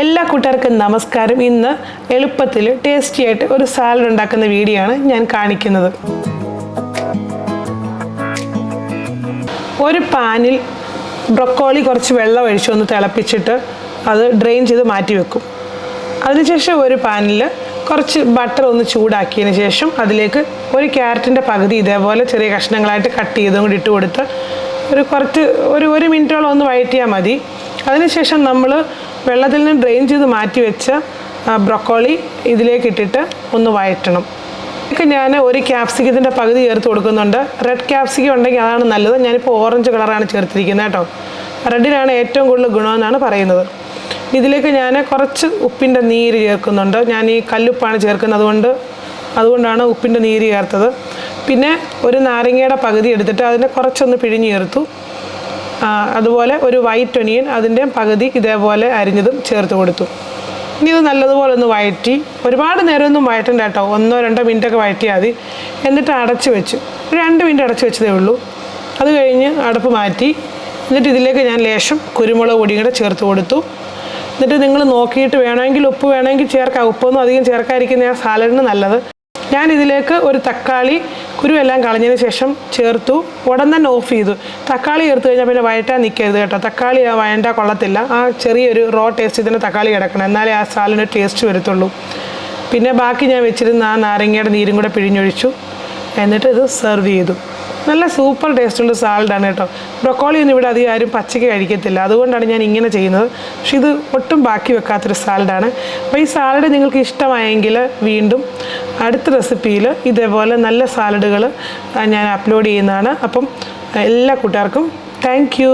എല്ലാ കൂട്ടുകാർക്കും നമസ്കാരം. ഇന്ന് എളുപ്പത്തിൽ ടേസ്റ്റി ആയിട്ട് ഒരു സാലഡ് ഉണ്ടാക്കുന്ന വീഡിയോ ആണ് ഞാൻ കാണിക്കുന്നത്. ഒരു പാനിൽ ബ്രൊക്കോളി കുറച്ച് വെള്ളം ഒഴിച്ച് ഒന്ന് തിളപ്പിച്ചിട്ട് അത് ഡ്രെയിൻ ചെയ്ത് മാറ്റി വെക്കും. അതിനുശേഷം ഒരു പാനിൽ കുറച്ച് ബട്ടർ ഒന്ന് ചൂടാക്കിയതിന് ശേഷം അതിലേക്ക് ഒരു ക്യാരറ്റിൻ്റെ പകുതി ഇതേപോലെ ചെറിയ കഷ്ണങ്ങളായിട്ട് കട്ട് ചെയ്തും കൂടി ഇട്ട് കൊടുത്ത് ഒരു മിനിറ്റോളം ഒന്ന് വഴറ്റിയാൽ മതി. അതിനുശേഷം നമ്മൾ വെള്ളത്തിൽ നിന്ന് ഡ്രെയിൻ ചെയ്ത് മാറ്റി വെച്ച ബ്രൊക്കോളി ഇതിലേക്ക് ഇട്ടിട്ട് ഒന്ന് വഴറ്റണം. ഇതൊക്കെ ഞാൻ ഒരു ക്യാപ്സിക്കത്തിൻ്റെ പകുതി ചേർത്ത് കൊടുക്കുന്നുണ്ട്. റെഡ് ക്യാപ്സിക്കം ഉണ്ടെങ്കിൽ അതാണ് നല്ലത്. ഞാനിപ്പോൾ ഓറഞ്ച് കളറാണ് ചേർത്തിരിക്കുന്നത് കേട്ടോ. റെഡിനാണ് ഏറ്റവും കൂടുതൽ ഗുണമെന്നാണ് പറയുന്നത്. ഇതിലേക്ക് ഞാൻ കുറച്ച് ഉപ്പിൻ്റെ നീര് ചേർക്കുന്നുണ്ട്. ഞാൻ ഈ കല്ലുപ്പാണ് ചേർക്കുന്നത്, അതുകൊണ്ടാണ് ഉപ്പിൻ്റെ നീര് ചേർത്തത്. പിന്നെ ഒരു നാരങ്ങയുടെ പകുതി എടുത്തിട്ട് അതിനെ കുറച്ചൊന്ന് പിഴിഞ്ഞ് ചേർത്തു. അതുപോലെ ഒരു വൈറ്റ് ഒനിയൻ അതിൻ്റെ പകുതി ഇതേപോലെ അരിഞ്ഞതും ചേർത്ത് കൊടുത്തു. ഇനി ഇത് നല്ലതുപോലെ ഒന്ന് വഴറ്റി, ഒരുപാട് നേരമൊന്നും വഴറ്റണ്ട കേട്ടോ, 1-2 മിനിറ്റൊക്കെ വഴറ്റിയാൽ മതി. എന്നിട്ട് അടച്ച് വെച്ചു, ഒരു 2 മിനിറ്റ് അടച്ച് വെച്ചതേ ഉള്ളൂ. അത് കഴിഞ്ഞ് അടപ്പ് മാറ്റി. എന്നിട്ട് ഇതിലേക്ക് ഞാൻ ലേശം കുരുമുളക് പൊടിയും കൂടെ ചേർത്ത് കൊടുത്തു. എന്നിട്ട് നിങ്ങൾ നോക്കിയിട്ട് വേണമെങ്കിൽ ഉപ്പ് വേണമെങ്കിൽ ചേർക്കാം. ഉപ്പൊന്നും അധികം ചേർക്കാതിരിക്കുന്ന ആ സാലഡിന് നല്ലത്. ഞാൻ ഇതിലേക്ക് ഒരു തക്കാളി കുരുവെല്ലാം കളഞ്ഞതിന് ശേഷം ചേർത്തു. ഉടൻ തന്നെ ഓഫ് ചെയ്തു. തക്കാളി ചേർത്ത് കഴിഞ്ഞാൽ പിന്നെ വഴറ്റാൻ നിൽക്കരുത് കേട്ടോ. തക്കാളി വഴണ്ടാൽ കൊള്ളത്തില്ല. ആ ചെറിയൊരു റോ ടേസ്റ്റ് ഇതിന് തക്കാളി കിടക്കണം, എന്നാലേ ആ സാലഡിന് ടേസ്റ്റ് വരത്തുള്ളൂ. പിന്നെ ബാക്കി ഞാൻ വെച്ചിരുന്ന ആ നാരങ്ങയുടെ നീരും കൂടെ പിഴിഞ്ഞൊഴിച്ചു. എന്നിട്ട് ഇത് സെർവ് ചെയ്തു. നല്ല സൂപ്പർ ടേസ്റ്റുള്ള സാലഡാണ് കേട്ടോ. ബ്രൊക്കോളി ഒന്നും ഇവിടെ അധികം ആരും പച്ചയ്ക്ക് കഴിക്കത്തില്ല, അതുകൊണ്ടാണ് ഞാൻ ഇങ്ങനെ ചെയ്യുന്നത്. പക്ഷെ ഇത് ഒട്ടും ബാക്കി വെക്കാത്തൊരു സാലഡാണ്. അപ്പോൾ ഈ സാലഡ് നിങ്ങൾക്ക് ഇഷ്ടമായെങ്കിൽ വീണ്ടും അടുത്ത റെസിപ്പിയിൽ ഇതേപോലെ നല്ല സാലഡുകൾ ഞാൻ അപ്ലോഡ് ചെയ്യുന്നതാണ്. അപ്പം എല്ലാ കൂട്ടുകാർക്കും താങ്ക് യു.